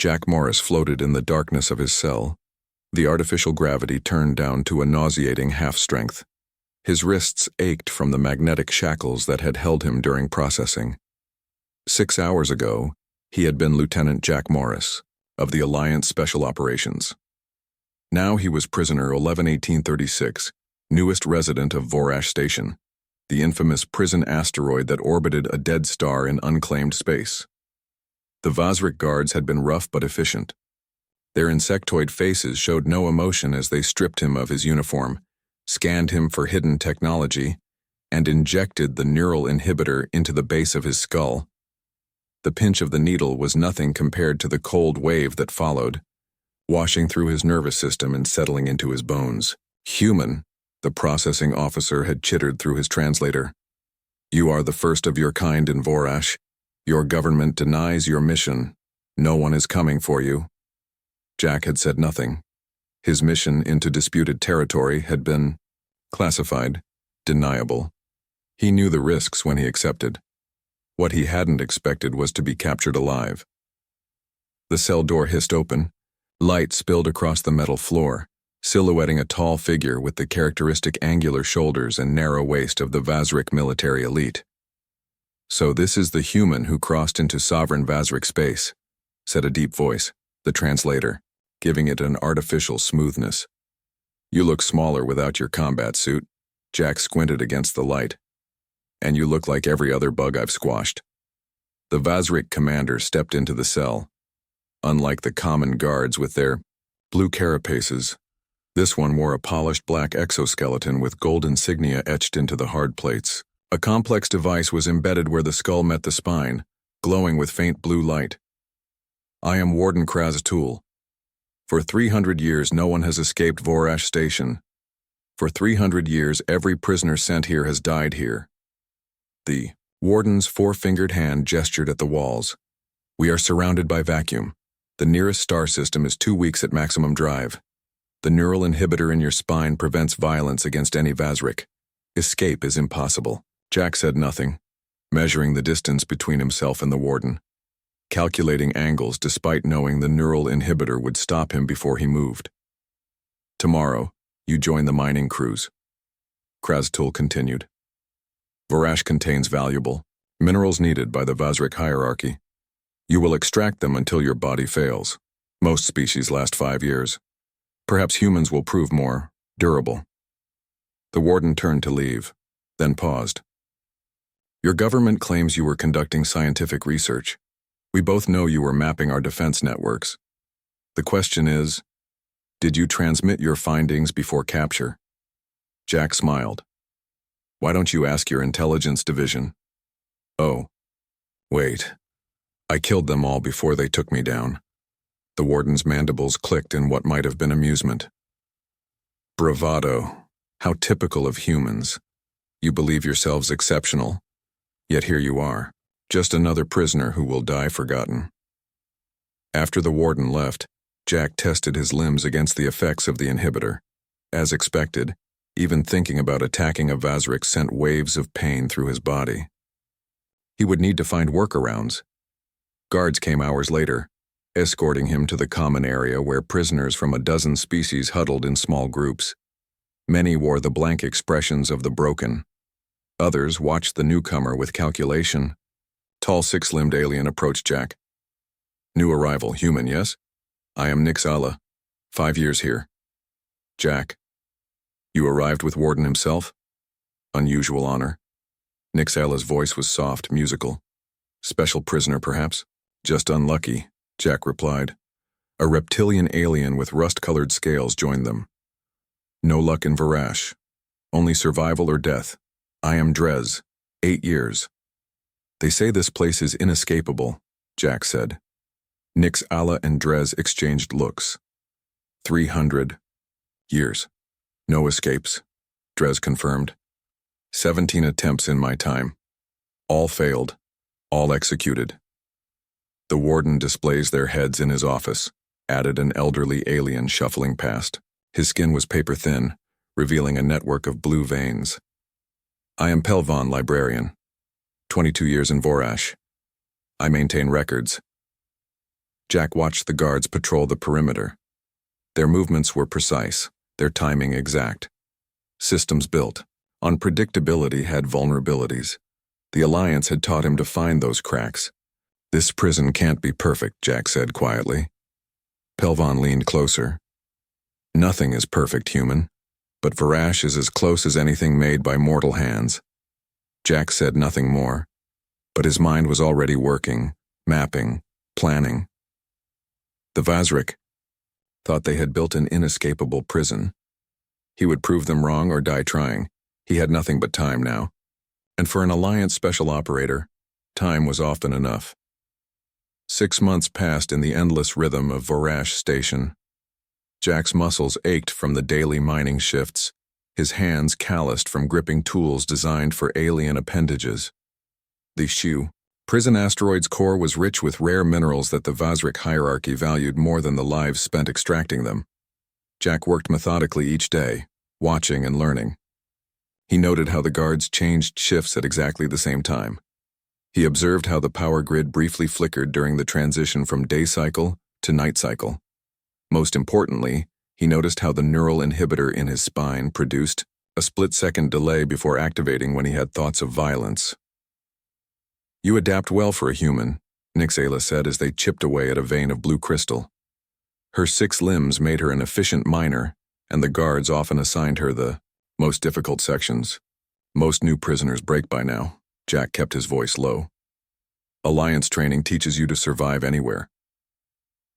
Jack Morris floated in the darkness of his cell, the artificial gravity turned down to a nauseating half-strength. His wrists ached from the magnetic shackles that had held him during processing. 6 hours ago, he had been Lieutenant Jack Morris, of the Alliance Special Operations. Now he was prisoner 11-1836, newest resident of Vorash Station, the infamous prison asteroid that orbited a dead star in unclaimed space. The Vazrik guards had been rough but efficient. Their insectoid faces showed no emotion as they stripped him of his uniform, scanned him for hidden technology, and injected the neural inhibitor into the base of his skull. The pinch of the needle was nothing compared to the cold wave that followed, washing through his nervous system and settling into his bones. "Human," the processing officer had chittered through his translator. "You are the first of your kind in Vorash. Your government denies your mission. No one is coming for you." Jack had said nothing. His mission into disputed territory had been classified, deniable. He knew the risks when he accepted. What he hadn't expected was to be captured alive. The cell door hissed open. Light spilled across the metal floor, silhouetting a tall figure with the characteristic angular shoulders and narrow waist of the Vazrik military elite. "So this is the human who crossed into sovereign Vazrik space," said a deep voice, the translator, giving it an artificial smoothness. "You look smaller without your combat suit." Jack squinted against the light. "And you look like every other bug I've squashed." The Vazrik commander stepped into the cell. Unlike the common guards with their blue carapaces, this one wore a polished black exoskeleton with gold insignia etched into the hard plates. A complex device was embedded where the skull met the spine, glowing with faint blue light. "I am Warden Kraztul. For 300 years no one has escaped Vorash Station. For 300 years every prisoner sent here has died here." The warden's four-fingered hand gestured at the walls. "We are surrounded by vacuum. The nearest star system is 2 weeks at maximum drive. The neural inhibitor in your spine prevents violence against any Vazrik. Escape is impossible." Jack said nothing, measuring the distance between himself and the warden, calculating angles despite knowing the neural inhibitor would stop him before he moved. "Tomorrow, you join the mining crews," Kraztul continued. "Vorash contains valuable minerals needed by the Vazrik hierarchy. You will extract them until your body fails. Most species last 5 years. Perhaps humans will prove more durable." The warden turned to leave, then paused. "Your government claims you were conducting scientific research. We both know you were mapping our defense networks. The question is, did you transmit your findings before capture?" Jack smiled. "Why don't you ask your intelligence division?" "Oh, wait. I killed them all before they took me down." The warden's mandibles clicked in what might have been amusement. "Bravado. How typical of humans. You believe yourselves exceptional, yet here you are, just another prisoner who will die forgotten." After the warden left, Jack tested his limbs against the effects of the inhibitor. As expected, even thinking about attacking a Vazrik sent waves of pain through his body. He would need to find workarounds. Guards came hours later, escorting him to the common area where prisoners from a dozen species huddled in small groups. Many wore the blank expressions of the broken. Others watched the newcomer with calculation. Tall six-limbed alien approached Jack. "New arrival, human, yes? I am Nixala. 5 years here." "Jack. You arrived with Warden himself?" "Unusual honor." Nixala's voice was soft, musical. "Special prisoner, perhaps?" "Just unlucky," Jack replied. A reptilian alien with rust-colored scales joined them. "No luck in Vorash. Only survival or death. I am Drez. 8 years." "They say this place is inescapable," Jack said. Nixala and Drez exchanged looks. 300 years. "No escapes," Drez confirmed. 17 attempts in my time. All failed. All executed. "The warden displays their heads in his office," added an elderly alien shuffling past. His skin was paper-thin, revealing a network of blue veins. "I am Pelvan, librarian. 22 years in Vorash. I maintain records." Jack watched the guards patrol the perimeter. Their movements were precise, their timing exact. Systems built. Unpredictability had vulnerabilities. The Alliance had taught him to find those cracks. "This prison can't be perfect," Jack said quietly. Pelvon leaned closer. "Nothing is perfect, human, but Varash is as close as anything made by mortal hands." Jack said nothing more, but his mind was already working, mapping, planning. The Vazrik thought they had built an inescapable prison. He would prove them wrong or die trying. He had nothing but time now. And for an Alliance special operator, time was often enough. 6 months passed in the endless rhythm of Vorash Station. Jack's muscles ached from the daily mining shifts, his hands calloused from gripping tools designed for alien appendages. The SHU prison asteroid's core was rich with rare minerals that the Vazrik hierarchy valued more than the lives spent extracting them. Jack worked methodically each day, watching and learning. He noted how the guards changed shifts at exactly the same time. He observed how the power grid briefly flickered during the transition from day cycle to night cycle. Most importantly, he noticed how the neural inhibitor in his spine produced a split-second delay before activating when he had thoughts of violence. "You adapt well for a human," Nixayla said as they chipped away at a vein of blue crystal. Her 6 limbs made her an efficient miner, and the guards often assigned her the most difficult sections. "Most new prisoners break by now." Jack kept his voice low. "Alliance training teaches you to survive anywhere."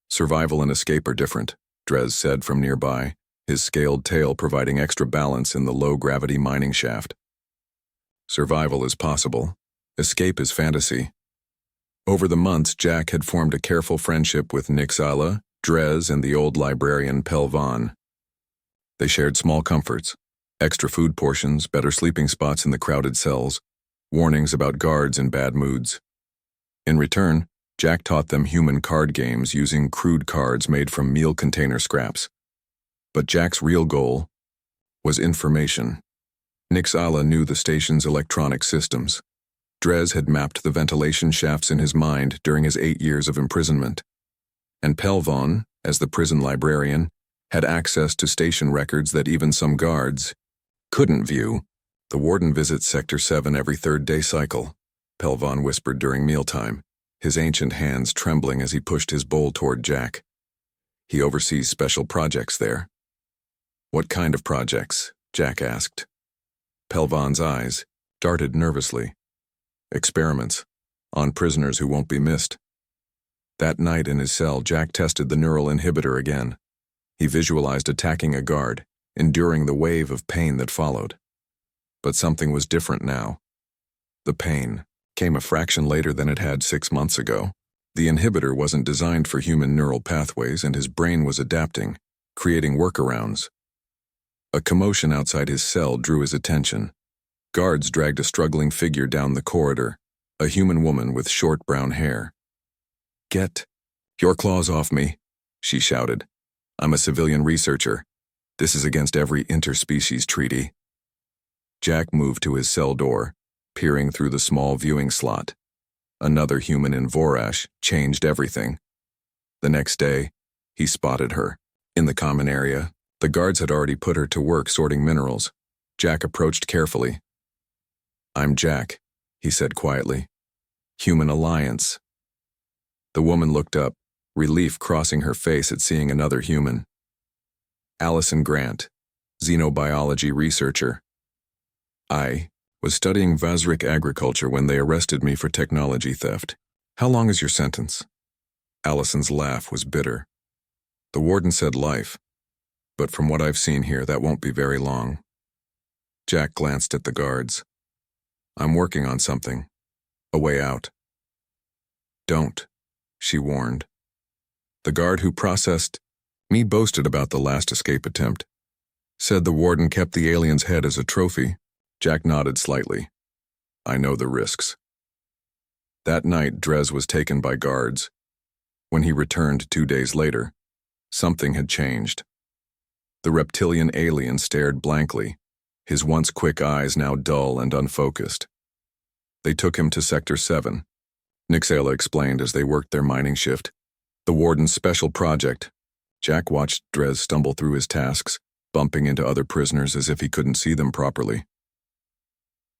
"Survival and escape are different," Drez said from nearby, his scaled tail providing extra balance in the low-gravity mining shaft. "Survival is possible. Escape is fantasy." Over the months, Jack had formed a careful friendship with Nixayla, Drez, and the old librarian Pelvon. They shared small comforts, extra food portions, better sleeping spots in the crowded cells, warnings about guards in bad moods. In return, Jack taught them human card games using crude cards made from meal container scraps. But Jack's real goal was information. Nixayla knew the station's electronic systems. Drez had mapped the ventilation shafts in his mind during his 8 years of imprisonment. And Pelvon, as the prison librarian, had access to station records that even some guards couldn't view. "The Warden visits Sector 7 every 3rd day cycle," Pelvon whispered during mealtime, his ancient hands trembling as he pushed his bowl toward Jack. "He oversees special projects there." "What kind of projects?" Jack asked. Pelvon's eyes darted nervously. "Experiments, on prisoners who won't be missed." That night in his cell, Jack tested the neural inhibitor again. He visualized attacking a guard, enduring the wave of pain that followed. But something was different now. The pain came a fraction later than it had 6 months ago. The inhibitor wasn't designed for human neural pathways, and his brain was adapting, creating workarounds. A commotion outside his cell drew his attention. Guards dragged a struggling figure down the corridor, a human woman with short brown hair. "Get your claws off me," she shouted. "I'm a civilian researcher. This is against every interspecies treaty." Jack moved to his cell door, peering through the small viewing slot. Another human in Vorash changed everything. The next day, he spotted her. In the common area, the guards had already put her to work sorting minerals. Jack approached carefully. "I'm Jack," he said quietly. "Human Alliance." The woman looked up, relief crossing her face at seeing another human. "Allison Grant, xenobiology researcher. I was studying Vazrik agriculture when they arrested me for technology theft. How long is your sentence?" Allison's laugh was bitter. "The warden said life, but from what I've seen here, that won't be very long." Jack glanced at the guards. "I'm working on something. A way out." "Don't," she warned. "The guard who processed me boasted about the last escape attempt. Said the warden kept the alien's head as a trophy." Jack nodded slightly. "I know the risks." That night, Drez was taken by guards. When he returned 2 days later, something had changed. The reptilian alien stared blankly, his once quick eyes now dull and unfocused. "They took him to Sector 7, Nixayla explained as they worked their mining shift. The Warden's special project. Jack watched Drez stumble through his tasks, bumping into other prisoners as if he couldn't see them properly.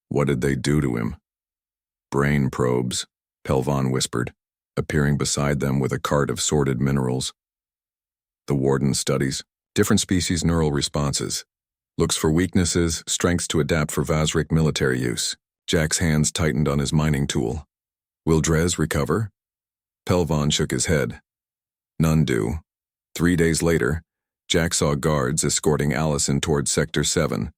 What did they do to him? Brain probes, Pelvan whispered, appearing beside them with a cart of sorted minerals. The Warden studies different species' neural responses, looks for weaknesses, strengths to adapt for Vazrik military use. Jack's hands tightened on his mining tool. Will Drez recover? Pelvan shook his head. None do. 3 days later, Jack saw guards escorting Allison toward Sector 7.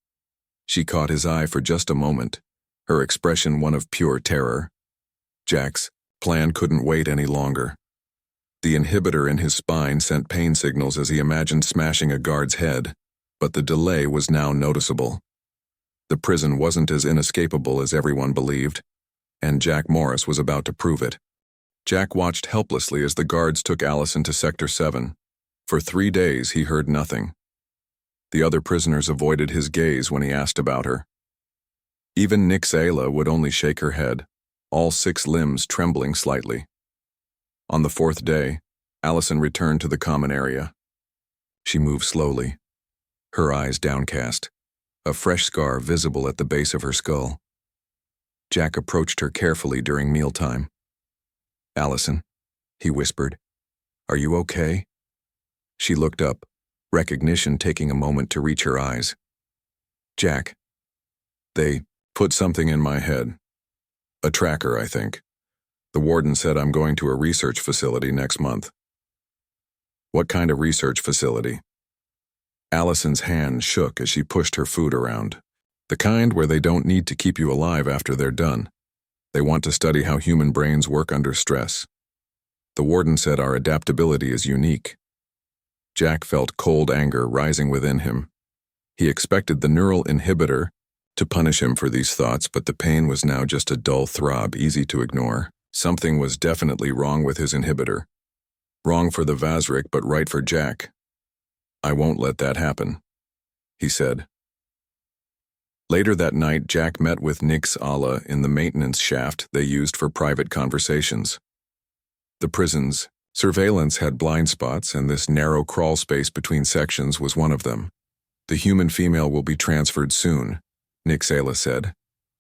She caught his eye for just a moment, her expression one of pure terror. Jack's plan couldn't wait any longer. The inhibitor in his spine sent pain signals as he imagined smashing a guard's head, but the delay was now noticeable. The prison wasn't as inescapable as everyone believed, and Jack Morris was about to prove it. Jack watched helplessly as the guards took Allison to Sector 7. For 3 days he heard nothing. The other prisoners avoided his gaze when he asked about her. Even Nixayla would only shake her head, all 6 limbs trembling slightly. On the 4th day, Allison returned to the common area. She moved slowly, her eyes downcast, a fresh scar visible at the base of her skull. Jack approached her carefully during mealtime. Allison, he whispered, are you okay? She looked up, recognition taking a moment to reach her eyes. Jack, they put something in my head. A tracker, I think. The Warden said I'm going to a research facility next month. What kind of research facility? Allison's hand shook as she pushed her food around. The kind where they don't need to keep you alive after they're done. They want to study how human brains work under stress. The Warden said our adaptability is unique. Jack felt cold anger rising within him. He expected the neural inhibitor to punish him for these thoughts, but the pain was now just a dull throb, easy to ignore. Something was definitely wrong with his inhibitor. Wrong for the Vazrik, but right for Jack. I won't let that happen, he said. Later that night, Jack met with Nixayla in the maintenance shaft they used for private conversations. The prison's surveillance had blind spots, and this narrow crawl space between sections was one of them. The human female will be transferred soon, Nixayla said.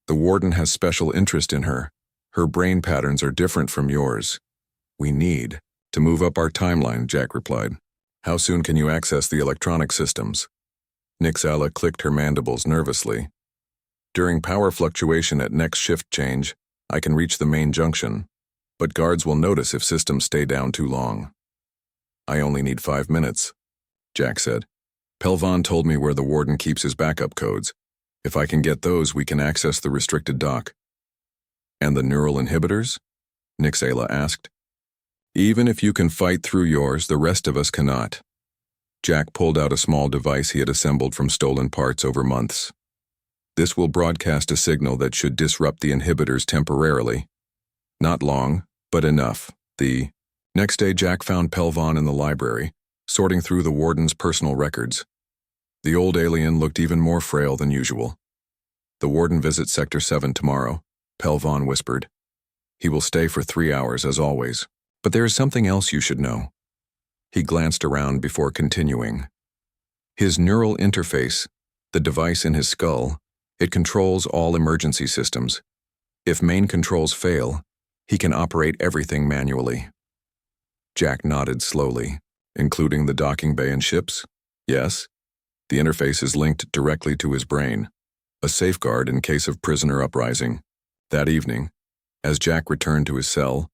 The Warden has special interest in her. Her brain patterns are different from yours. We need to move up our timeline, Jack replied. How soon can you access the electronic systems? Nixayla clicked her mandibles nervously. During power fluctuation at next shift change, I can reach the main junction, but guards will notice if systems stay down too long. I only need 5 minutes, Jack said. Pelvan told me where the Warden keeps his backup codes. If I can get those, we can access the restricted dock. And the neural inhibitors? Nixayla asked. Even if you can fight through yours, the rest of us cannot. Jack pulled out a small device he had assembled from stolen parts over months. This will broadcast a signal that should disrupt the inhibitors temporarily. Not long, but enough. The next day, Jack found Pelvan in the library, sorting through the Warden's personal records. The old alien looked even more frail than usual. The Warden visits Sector 7 tomorrow, Pelvan whispered. He will stay for 3 hours, as always. But there is something else you should know. He glanced around before continuing. His neural interface, the device in his skull, it controls all emergency systems. If main controls fail, he can operate everything manually. Jack nodded slowly. Including the docking bay and ships? Yes. The interface is linked directly to his brain, a safeguard in case of prisoner uprising. That evening, as Jack returned to his cell,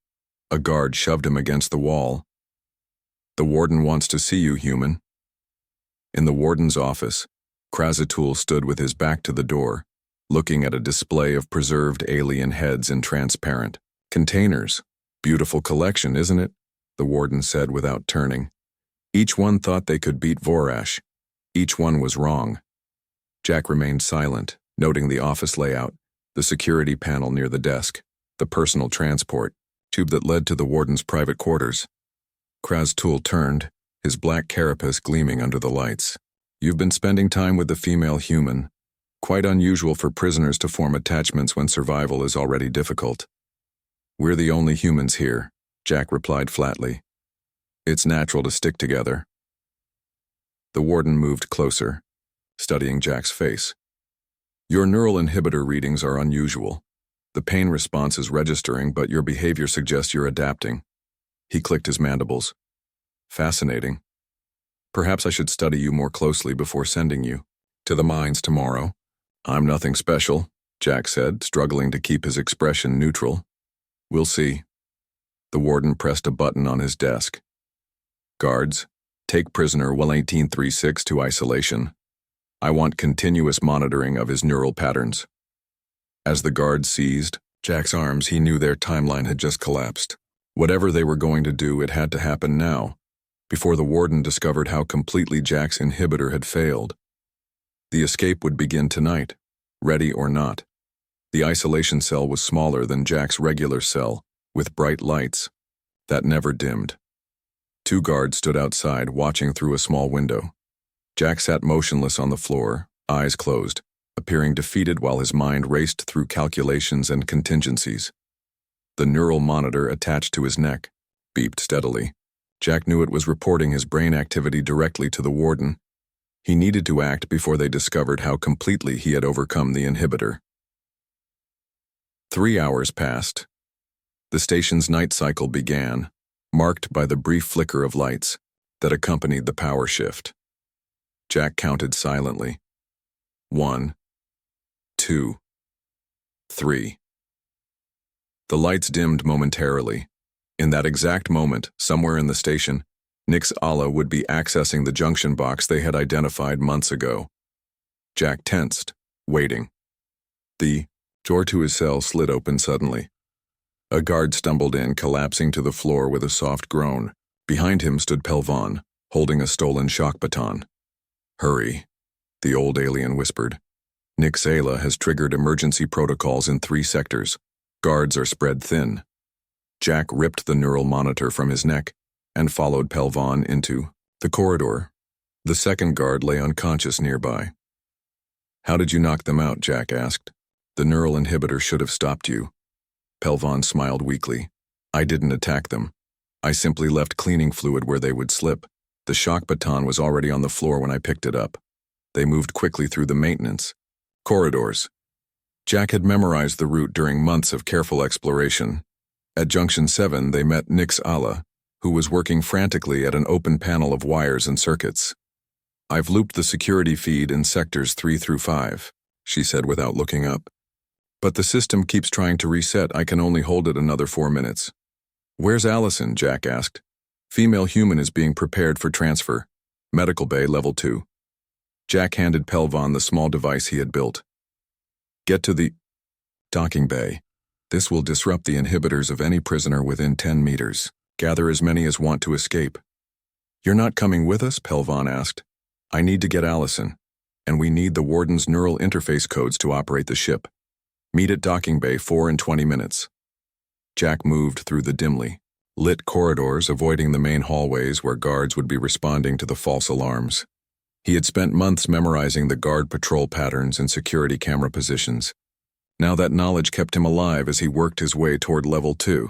a guard shoved him against the wall. The Warden wants to see you, human. In the Warden's office, Krazatul stood with his back to the door, looking at a display of preserved alien heads in transparent containers. Beautiful collection, isn't it? The Warden said without turning. Each one thought they could beat Vorash. Each one was wrong. Jack remained silent, noting the office layout, the security panel near the desk, the personal transport tube that led to the Warden's private quarters. Krazatul turned, his black carapace gleaming under the lights. You've been spending time with the female human. Quite unusual for prisoners to form attachments when survival is already difficult. We're the only humans here, Jack replied flatly. It's natural to stick together. The warden moved closer, studying Jack's face. Your neural inhibitor readings are unusual. The pain response is registering, but your behavior suggests you're adapting. He clicked his mandibles. Fascinating. Perhaps I should study you more closely before sending you to the mines tomorrow. I'm nothing special, Jack said, struggling to keep his expression neutral. We'll see. The warden pressed a button on his desk. Guards, take prisoner 11836 to isolation. I want continuous monitoring of his neural patterns. As the guards seized Jack's arms, he knew their timeline had just collapsed. Whatever they were going to do, it had to happen now, before the warden discovered how completely Jack's inhibitor had failed. The escape would begin tonight, ready or not. The isolation cell was smaller than Jack's regular cell, with bright lights that never dimmed. 2 guards stood outside, watching through a small window. Jack sat motionless on the floor, eyes closed, appearing defeated while his mind raced through calculations and contingencies. The neural monitor attached to his neck beeped steadily. Jack knew it was reporting his brain activity directly to the warden. He needed to act before they discovered how completely he had overcome the inhibitor. 3 hours passed. The station's night cycle began, marked by the brief flicker of lights that accompanied the power shift. Jack counted silently. 1, 2, 3. The lights dimmed momentarily. In that exact moment, somewhere in the station, Nix Allah would be accessing the junction box they had identified months ago. Jack tensed, waiting. The door to his cell slid open suddenly. A guard stumbled in, collapsing to the floor with a soft groan. Behind him stood Pelvan, holding a stolen shock baton. Hurry, the old alien whispered. Nix Allah has triggered emergency protocols in 3 sectors. Guards are spread thin. Jack ripped the neural monitor from his neck and followed Pelvan into the corridor. The second guard lay unconscious nearby. How did you knock them out? Jack asked. The neural inhibitor should have stopped you. Pelvan smiled weakly. I didn't attack them. I simply left cleaning fluid where they would slip. The shock baton was already on the floor when I picked it up. They moved quickly through the maintenance corridors. Jack had memorized the route during months of careful exploration. At Junction 7, they met Nix Allah, who was working frantically at an open panel of wires and circuits. I've looped the security feed in sectors 3 through 5, she said without looking up. But the system keeps trying to reset. I can only hold it another 4 minutes. Where's Allison? Jack asked. Female human is being prepared for transfer. Medical bay level 2. Jack handed Pelvan the small device he had built. Get to the docking bay. This will disrupt the inhibitors of any prisoner within 10 meters. Gather as many as want to escape. You're not coming with us? Pelvan asked. I need to get Allison, and we need the warden's neural interface codes to operate the ship. Meet at docking bay 4 in 20 minutes. Jack moved through the dimly lit corridors, avoiding the main hallways where guards would be responding to the false alarms. He had spent months memorizing the guard patrol patterns and security camera positions. Now that knowledge kept him alive as he worked his way toward level 2.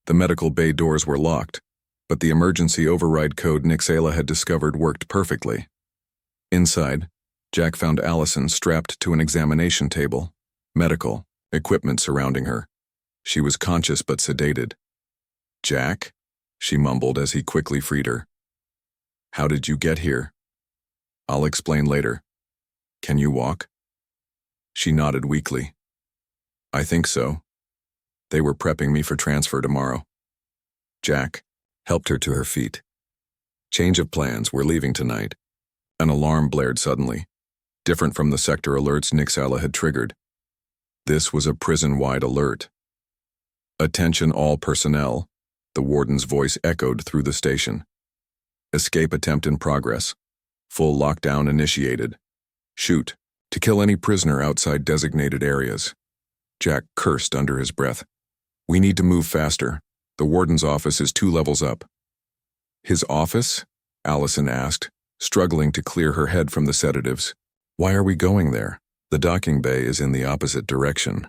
The medical bay doors were locked, but the emergency override code Nix Allah had discovered worked perfectly. Inside, Jack found Allison strapped to an examination table, medical equipment surrounding her. She was conscious but sedated. Jack? She mumbled as he quickly freed her. How did you get here? I'll explain later. Can you walk? She nodded weakly. I think so. They were prepping me for transfer tomorrow. Jack helped her to her feet. Change of plans, we're leaving tonight. An alarm blared suddenly, different from the sector alerts Nix Allah had triggered. This was a prison-wide alert. Attention all personnel, the warden's voice echoed through the station. Escape attempt in progress. Full lockdown initiated. Shoot, to kill any prisoner outside designated areas. Jack cursed under his breath. We need to move faster. The warden's office is 2 levels up. His office? Allison asked, struggling to clear her head from the sedatives. Why are we going there? The docking bay is in the opposite direction.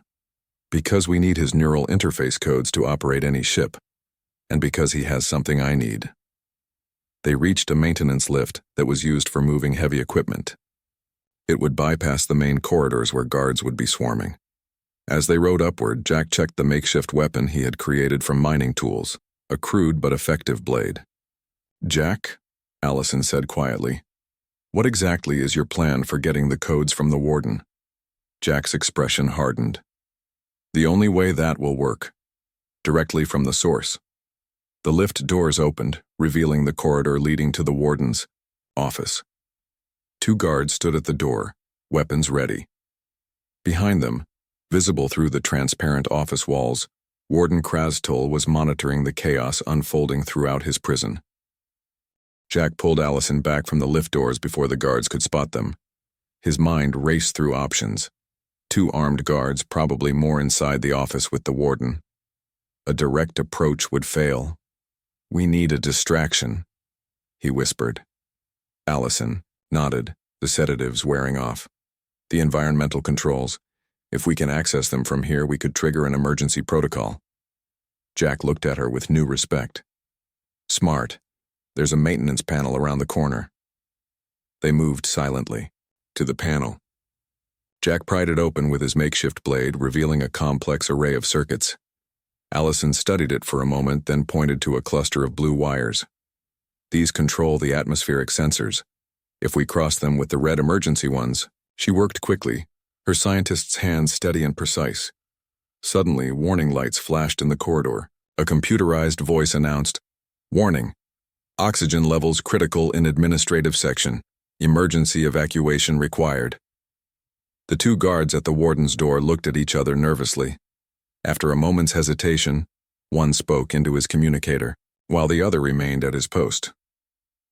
Because we need his neural interface codes to operate any ship. And because he has something I need. They reached a maintenance lift that was used for moving heavy equipment. It would bypass the main corridors where guards would be swarming. As they rode upward, Jack checked the makeshift weapon he had created from mining tools, a crude but effective blade. "Jack," Allison said quietly, "what exactly is your plan for getting the codes from the Warden?" Jack's expression hardened. "The only way that will work. Directly from the source." The lift doors opened, revealing the corridor leading to the Warden's office. 2 guards stood at the door, weapons ready. Behind them, visible through the transparent office walls, Warden Krastol was monitoring the chaos unfolding throughout his prison. Jack pulled Allison back from the lift doors before the guards could spot them. His mind raced through options. 2 armed guards, probably more inside the office with the Warden. A direct approach would fail. "We need a distraction," he whispered. Allison nodded, the sedatives wearing off. "The environmental controls. If we can access them from here, we could trigger an emergency protocol." Jack looked at her with new respect. "Smart. There's a maintenance panel around the corner." They moved silently to the panel. Jack pried it open with his makeshift blade, revealing a complex array of circuits. Allison studied it for a moment, then pointed to a cluster of blue wires. "These control the atmospheric sensors. If we cross them with the red emergency ones..." She worked quickly, her scientist's hands steady and precise. Suddenly, warning lights flashed in the corridor. A computerized voice announced, "Warning. Oxygen levels critical in administrative section. Emergency evacuation required." The 2 guards at the Warden's door looked at each other nervously. After a moment's hesitation, one spoke into his communicator, while the other remained at his post.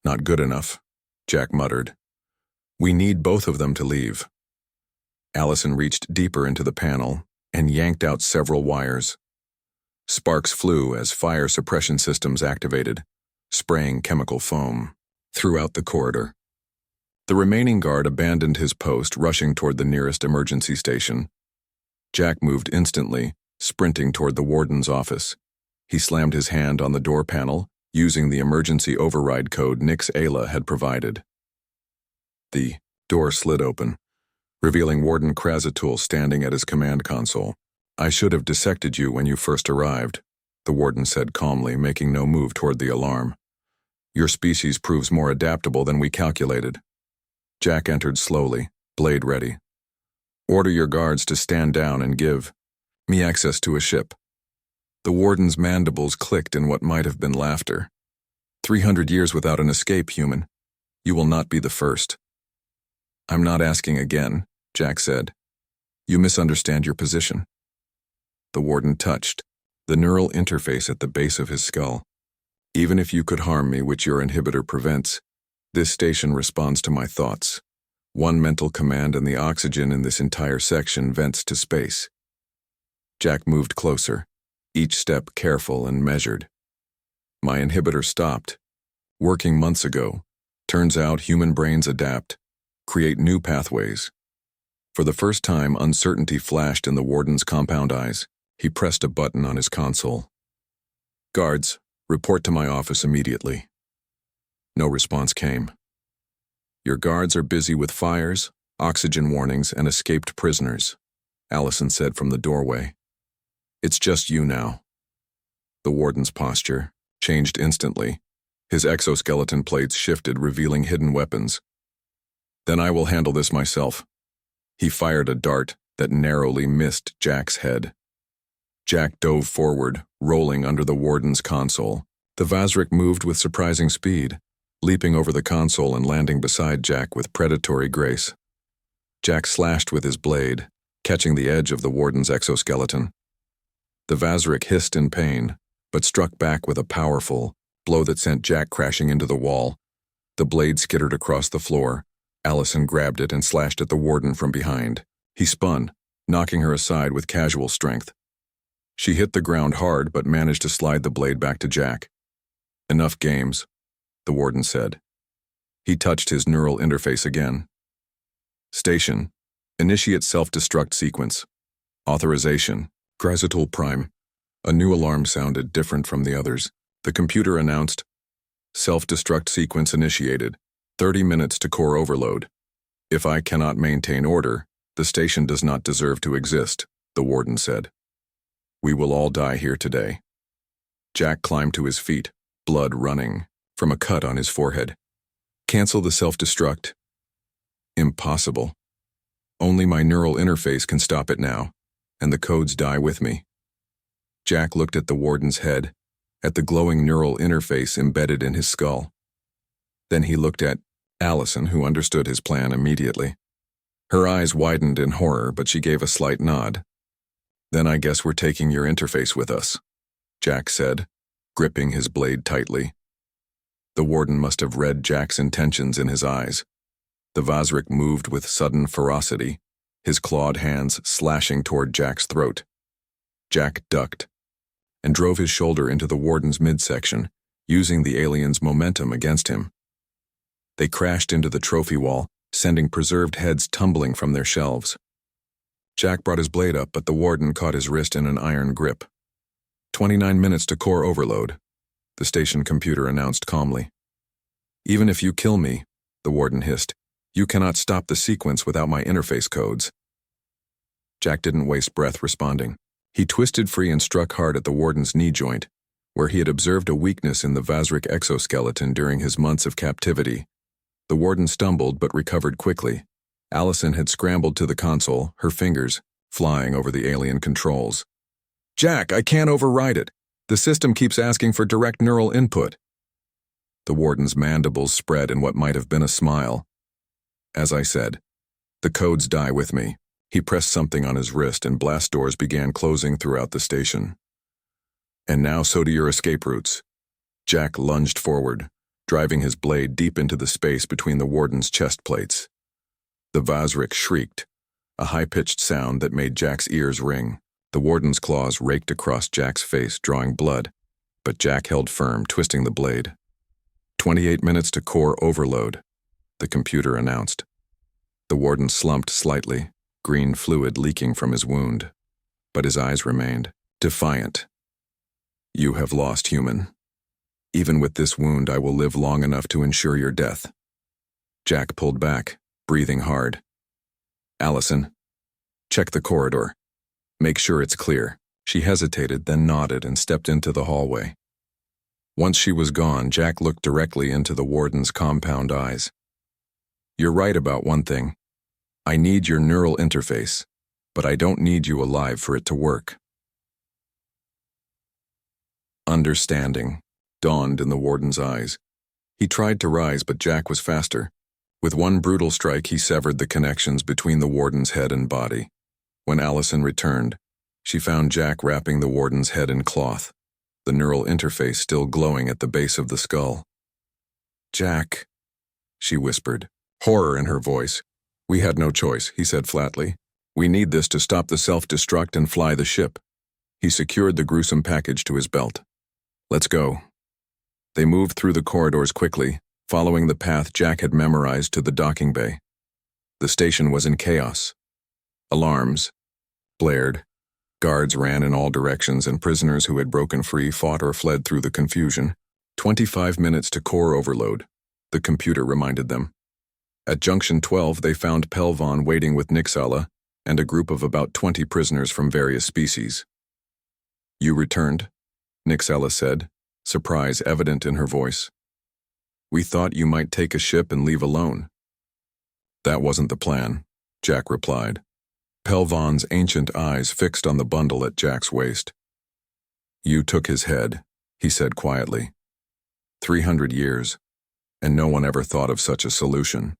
"Not good enough," Jack muttered. "We need both of them to leave." Allison reached deeper into the panel and yanked out several wires. Sparks flew as fire suppression systems activated, spraying chemical foam throughout the corridor. The remaining guard abandoned his post, rushing toward the nearest emergency station. Jack moved instantly, sprinting toward the Warden's office. He slammed his hand on the door panel, using the emergency override code Nix Ayla had provided. The door slid open, revealing Warden Krastol standing at his command console. "I should have dissected you when you first arrived," the Warden said calmly, making no move toward the alarm. "Your species proves more adaptable than we calculated." Jack entered slowly, blade ready. "Order your guards to stand down and give me access to a ship." The Warden's mandibles clicked in what might have been laughter. 300 years without an escape, human. You will not be the first." "I'm not asking again," Jack said. "You misunderstand your position." The Warden touched the neural interface at the base of his skull. "Even if you could harm me, which your inhibitor prevents, this station responds to my thoughts. One mental command and the oxygen in this entire section vents to space." Jack moved closer, each step careful and measured. "My inhibitor stopped. Working months ago. Turns out human brains adapt, create new pathways." For the first time, uncertainty flashed in the Warden's compound eyes. He pressed a button on his console. "Guards, report to my office immediately." No response came. "Your guards are busy with fires, oxygen warnings, and escaped prisoners," Allison said from the doorway. "It's just you now." The Warden's posture changed instantly. His exoskeleton plates shifted, revealing hidden weapons. "Then I will handle this myself." He fired a dart that narrowly missed Jack's head. Jack dove forward, rolling under the Warden's console. The Vazrik moved with surprising speed, leaping over the console and landing beside Jack with predatory grace. Jack slashed with his blade, catching the edge of the Warden's exoskeleton. The Vazrik hissed in pain, but struck back with a powerful blow that sent Jack crashing into the wall. The blade skittered across the floor. Allison grabbed it and slashed at the Warden from behind. He spun, knocking her aside with casual strength. She hit the ground hard but managed to slide the blade back to Jack. "Enough games," the Warden said. He touched his neural interface again. "Station. Initiate self-destruct sequence. Authorization. Krastol Prime." A new alarm sounded different from the others. The computer announced, Self-destruct sequence initiated. 30 minutes to core overload. If I cannot maintain order, the station does not deserve to exist, the warden said. We will all die here today. Jack climbed to his feet, blood running from a cut on his forehead. Cancel the self-destruct. Impossible. Only my neural interface can stop it now, and the codes die with me. Jack looked at the warden's head, at the glowing neural interface embedded in his skull. Then he looked at Allison, who understood his plan immediately. Her eyes widened in horror, but she gave a slight nod. Then I guess we're taking your interface with us, Jack said, gripping his blade tightly. The warden must have read Jack's intentions in his eyes. The Vazrik moved with sudden ferocity, his clawed hands slashing toward Jack's throat. Jack ducked and drove his shoulder into the warden's midsection, using the alien's momentum against him. They crashed into the trophy wall, sending preserved heads tumbling from their shelves. Jack brought his blade up, but the warden caught his wrist in an iron grip. 29 minutes to core overload, the station computer announced calmly. Even if you kill me, the warden hissed, you cannot stop the sequence without my interface codes. Jack didn't waste breath responding. He twisted free and struck hard at the warden's knee joint, where he had observed a weakness in the Vazrik exoskeleton during his months of captivity. The warden stumbled but recovered quickly. Allison had scrambled to the console, her fingers flying over the alien controls. Jack, I can't override it. The system keeps asking for direct neural input. The warden's mandibles spread in what might have been a smile. As I said, the codes die with me. He pressed something on his wrist and blast doors began closing throughout the station. And now so do your escape routes. Jack lunged forward, driving his blade deep into the space between the warden's chest plates. The Vazrik shrieked, a high-pitched sound that made Jack's ears ring. The warden's claws raked across Jack's face, drawing blood, but Jack held firm, twisting the blade. 28 minutes to core overload, the computer announced. The warden slumped slightly, green fluid leaking from his wound, but his eyes remained defiant. You have lost, human. Even with this wound, I will live long enough to ensure your death. Jack pulled back, breathing hard. Allison, check the corridor. Make sure it's clear. She hesitated, then nodded and stepped into the hallway. Once she was gone, Jack looked directly into the warden's compound eyes. You're right about one thing. I need your neural interface, but I don't need you alive for it to work. Understanding dawned in the warden's eyes. He tried to rise, but Jack was faster. With one brutal strike, he severed the connections between the warden's head and body. When Allison returned, she found Jack wrapping the warden's head in cloth, the neural interface still glowing at the base of the skull. Jack, she whispered, horror in her voice. We had no choice, he said flatly. We need this to stop the self-destruct and fly the ship. He secured the gruesome package to his belt. Let's go. They moved through the corridors quickly, following the path Jack had memorized to the docking bay. The station was in chaos. Alarms blared, guards ran in all directions, and prisoners who had broken free fought or fled through the confusion. 25 minutes to core overload, the computer reminded them. At Junction 12, they found Pelvon waiting with Nixala and a group of about 20 prisoners from various species. You returned, Nixala said, surprise evident in her voice. We thought you might take a ship and leave alone. That wasn't the plan, Jack replied. Pelvon's ancient eyes fixed on the bundle at Jack's waist. You took his head, he said quietly. 300 years, and no one ever thought of such a solution.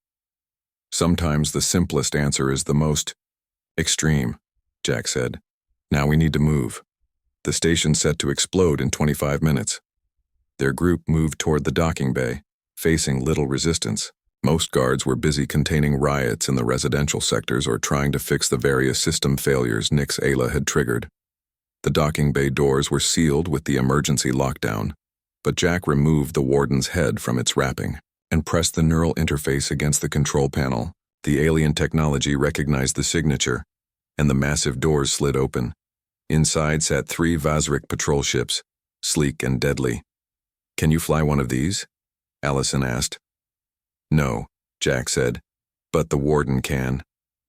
Sometimes the simplest answer is the most extreme, Jack said. Now we need to move. The station's set to explode in 25 minutes. Their group moved toward the docking bay, facing little resistance. Most guards were busy containing riots in the residential sectors or trying to fix the various system failures Nixala had triggered. The docking bay doors were sealed with the emergency lockdown, but Jack removed the warden's head from its wrapping and pressed the neural interface against the control panel. The alien technology recognized the signature, and the massive doors slid open. Inside sat 3 Vazrik patrol ships, sleek and deadly. Can you fly one of these? Allison asked. No, Jack said, but the Warden can.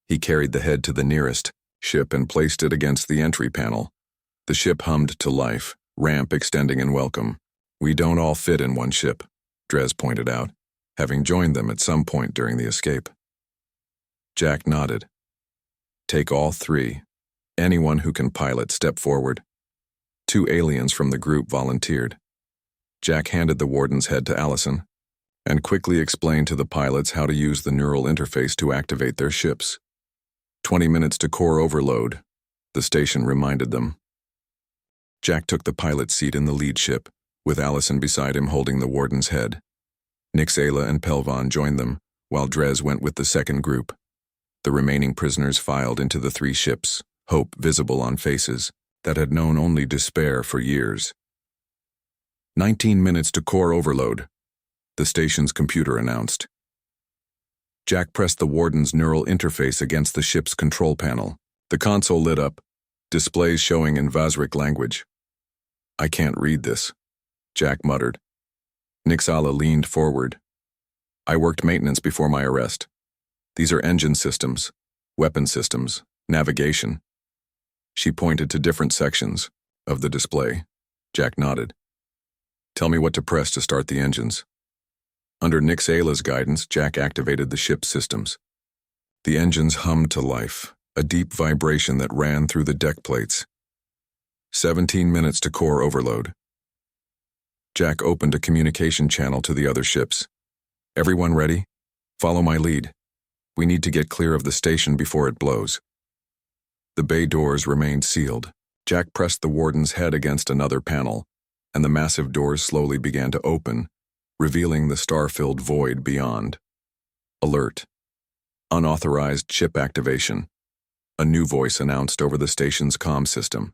He carried the head to the nearest ship and placed it against the entry panel. The ship hummed to life, ramp extending in welcome. We don't all fit in one ship, Dres pointed out, having joined them at some point during the escape. Jack nodded. Take all three. Anyone who can pilot, step forward. 2 aliens from the group volunteered. Jack handed the Warden's head to Allison and quickly explained to the pilots how to use the neural interface to activate their ships. 20 minutes to core overload, the station reminded them. Jack took the pilot's seat in the lead ship, with Allison beside him holding the Warden's head. Nixala and Pelvan joined them, while Dres went with the second group. The remaining prisoners filed into the 3 ships, hope visible on faces that had known only despair for years. 19 minutes to core overload, the station's computer announced. Jack pressed the Warden's neural interface against the ship's control panel. The console lit up, displays showing in Vazrik language. I can't read this, Jack muttered. Nixala leaned forward. I worked maintenance before my arrest. These are engine systems, weapon systems, navigation. She pointed to different sections of the display. Jack nodded. Tell me what to press to start the engines. Under Nixala's guidance, Jack activated the ship's systems. The engines hummed to life, a deep vibration that ran through the deck plates. 17 minutes to core overload. Jack opened a communication channel to the other ships. Everyone ready? Follow my lead. We need to get clear of the station before it blows. The bay doors remained sealed. Jack pressed the Warden's head against another panel, and the massive doors slowly began to open, revealing the star-filled void beyond. Alert. Unauthorized ship activation. A new voice announced over the station's comm system.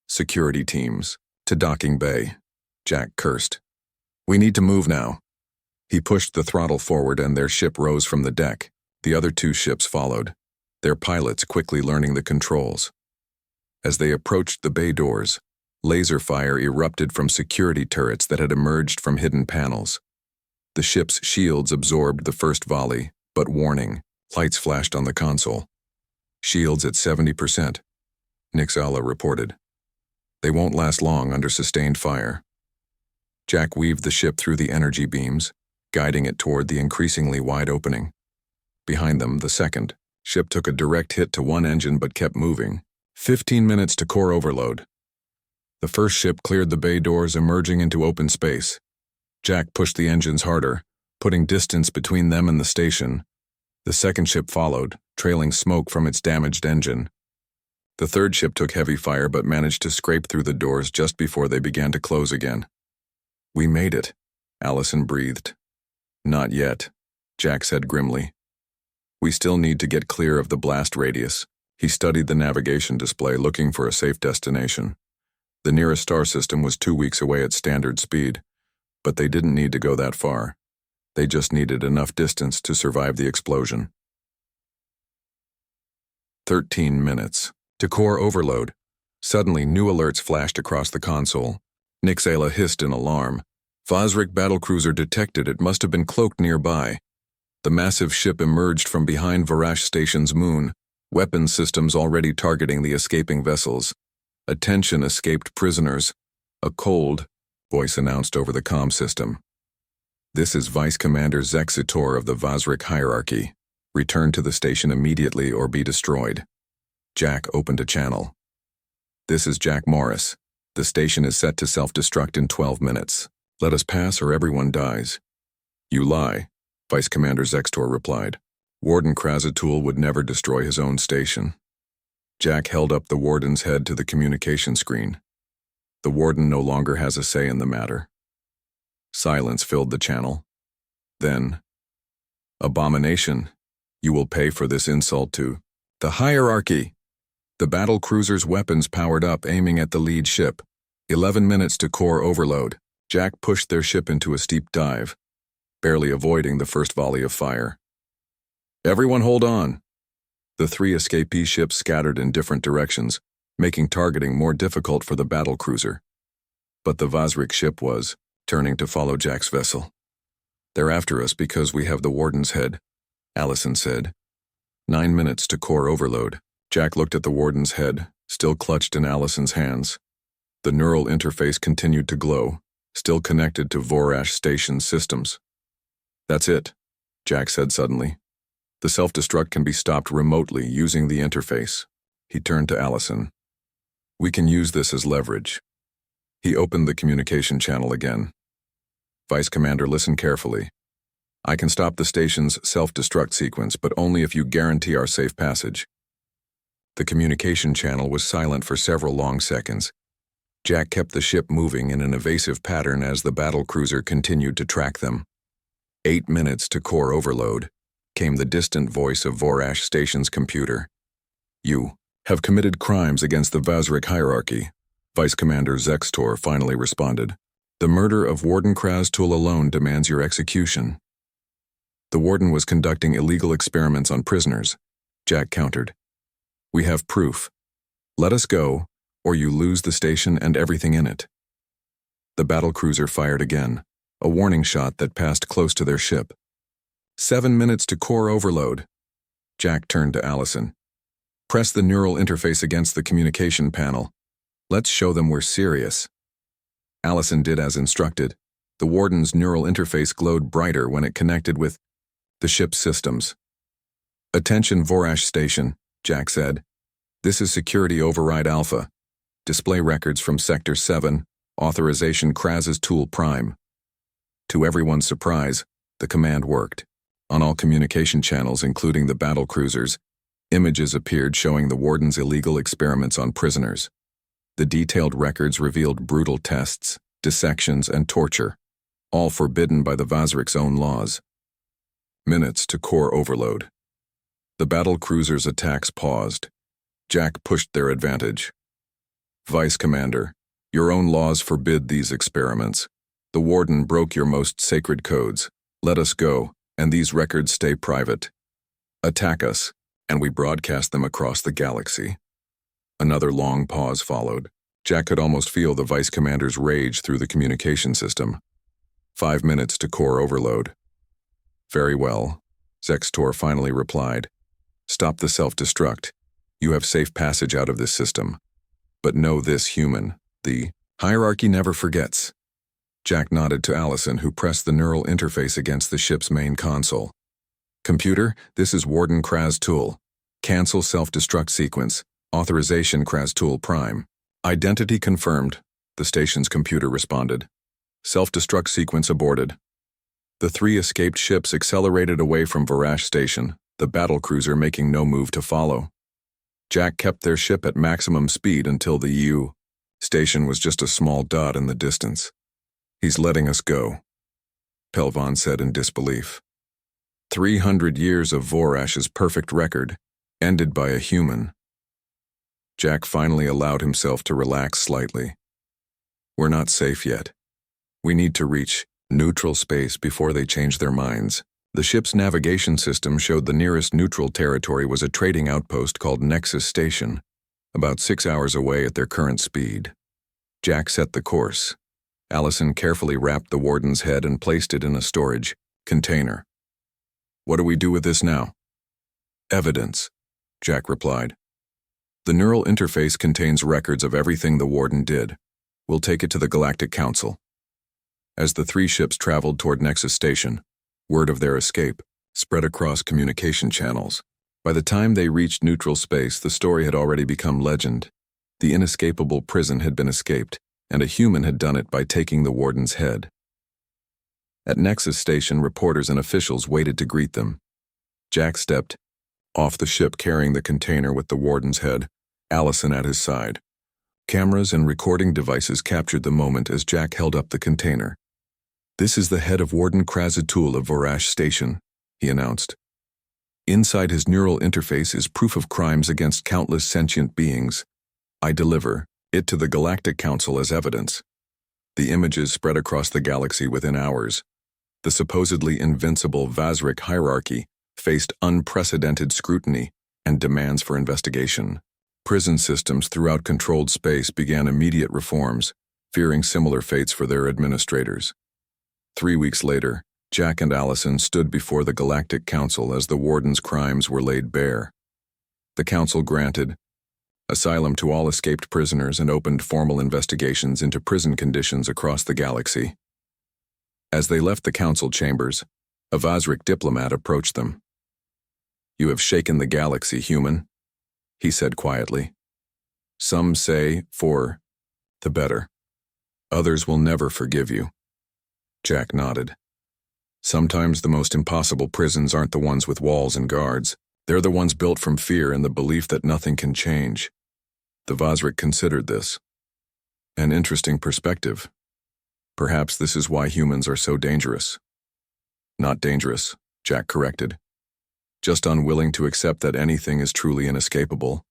Security teams, to docking bay. Jack cursed. We need to move now. He pushed the throttle forward and their ship rose from the deck. The other 2 ships followed, their pilots quickly learning the controls. As they approached the bay doors, laser fire erupted from security turrets that had emerged from hidden panels. The ship's shields absorbed the first volley, but warning, lights flashed on the console. Shields at 70%, Nixala reported. They won't last long under sustained fire. Jack weaved the ship through the energy beams, guiding it toward the increasingly wide opening. Behind them, the second ship took a direct hit to one engine but kept moving. 15 minutes to core overload. The first ship cleared the bay doors, emerging into open space. Jack pushed the engines harder, putting distance between them and the station. The second ship followed, trailing smoke from its damaged engine. The third ship took heavy fire but managed to scrape through the doors just before they began to close again. We made it, Allison breathed. Not yet, Jack said grimly. We still need to get clear of the blast radius. He studied the navigation display, looking for a safe destination. The nearest star system was 2 weeks away at standard speed, but they didn't need to go that far. They just needed enough distance to survive the explosion. 13 minutes. To core overload. Suddenly, new alerts flashed across the console. Nixala hissed in alarm. Vazrik battlecruiser detected. It must have been cloaked nearby. The massive ship emerged from behind Varash Station's moon, weapons systems already targeting the escaping vessels. Attention, escaped prisoners. A cold voice announced over the comm system. This is Vice Commander Zexitor of the Vazrik hierarchy. Return to the station immediately or be destroyed. Jack opened a channel. This is Jack Morris. The station is set to self-destruct in 12 minutes. Let us pass or everyone dies. You lie, Vice Commander Zexitor replied. Warden Krazatul would never destroy his own station. Jack held up the Warden's head to the communication screen. The Warden no longer has a say in the matter. Silence filled the channel. Then, abomination, you will pay for this insult to the hierarchy. The battle cruiser's weapons powered up, aiming at the lead ship. 11 minutes to core overload. Jack pushed their ship into a steep dive, barely avoiding the first volley of fire. Everyone hold on. The 3 escapee ships scattered in different directions, making targeting more difficult for the battle cruiser. But the Vazrik ship was turning to follow Jack's vessel. They're after us because we have the Warden's head, Allison said. 9 minutes to core overload. Jack looked at the Warden's head, still clutched in Allison's hands. The neural interface continued to glow, still connected to Vorash Station's systems. That's it, Jack said suddenly. The self-destruct can be stopped remotely using the interface. He turned to Allison. We can use this as leverage. He opened the communication channel again. Vice Commander, listen carefully. I can stop the station's self-destruct sequence, but only if you guarantee our safe passage. The communication channel was silent for several long seconds. Jack kept the ship moving in an evasive pattern as the battlecruiser continued to track them. 8 minutes to core overload, came the distant voice of Vorash Station's computer. You have committed crimes against the Vazrik hierarchy, Vice Commander Zextor finally responded. The murder of Warden Kraztul alone demands your execution. The Warden was conducting illegal experiments on prisoners, Jack countered. We have proof. Let us go, or you lose the station and everything in it. The battlecruiser fired again, a warning shot that passed close to their ship. 7 minutes to core overload. Jack turned to Allison. Press the neural interface against the communication panel. Let's show them we're serious. Allison did as instructed. The Warden's neural interface glowed brighter when it connected with the ship's systems. Attention Vorash Station, Jack said. This is Security Override Alpha. Display records from Sector 7, authorization Kraz's Tool Prime. To everyone's surprise, the command worked. On all communication channels, including the battlecruisers, images appeared showing the Warden's illegal experiments on prisoners. The detailed records revealed brutal tests, dissections, and torture, all forbidden by the Vazrik's own laws. Minutes to core overload. The battlecruisers' attacks paused. Jack pushed their advantage. Vice Commander, your own laws forbid these experiments. The Warden broke your most sacred codes. Let us go, and these records stay private. Attack us, and we broadcast them across the galaxy. Another long pause followed. Jack could almost feel the Vice Commander's rage through the communication system. 5 minutes to core overload. Very well, Zextor finally replied. Stop the self-destruct. You have safe passage out of this system. But know this, human, the hierarchy never forgets. Jack nodded to Allison, who pressed the neural interface against the ship's main console. Computer, this is Warden Kraztul. Cancel self-destruct sequence. Authorization Kraztul Prime. Identity confirmed, the station's computer responded. Self-destruct sequence aborted. The 3 escaped ships accelerated away from Vorash Station, the battlecruiser making no move to follow. Jack kept their ship at maximum speed until the U station was just a small dot in the distance. He's letting us go, Pelvan said in disbelief. 300 years of Vorash's perfect record, ended by a human. Jack finally allowed himself to relax slightly. We're not safe yet. We need to reach neutral space before they change their minds. The ship's navigation system showed the nearest neutral territory was a trading outpost called Nexus Station, about 6 hours away at their current speed. Jack set the course. Allison carefully wrapped the Warden's head and placed it in a storage container. What do we do with this now? Evidence, Jack replied. The neural interface contains records of everything the Warden did. We'll take it to the Galactic Council. As the 3 ships traveled toward Nexus Station, word of their escape spread across communication channels. By the time they reached neutral space, the story had already become legend. The inescapable prison had been escaped, and a human had done it by taking the Warden's head. At Nexus Station, reporters and officials waited to greet them. Jack stepped off the ship carrying the container with the Warden's head, Allison at his side. Cameras and recording devices captured the moment as Jack held up the container. This is the head of Warden Kraztul of Vorash Station, he announced. Inside his neural interface is proof of crimes against countless sentient beings. I deliver it to the Galactic Council as evidence. The images spread across the galaxy within hours. The supposedly invincible Vazrik hierarchy faced unprecedented scrutiny and demands for investigation. Prison systems throughout controlled space began immediate reforms, fearing similar fates for their administrators. 3 weeks later, Jack and Allison stood before the Galactic Council as the Warden's crimes were laid bare. The Council granted asylum to all escaped prisoners and opened formal investigations into prison conditions across the galaxy. As they left the Council chambers, a Vazrik diplomat approached them. "You have shaken the galaxy, human," he said quietly. "Some say for the better. Others will never forgive you." Jack nodded. "Sometimes the most impossible prisons aren't the ones with walls and guards. They're the ones built from fear and the belief that nothing can change." The Vazrik considered this. An interesting perspective. Perhaps this is why humans are so dangerous. "Not dangerous," Jack corrected. "Just unwilling to accept that anything is truly inescapable."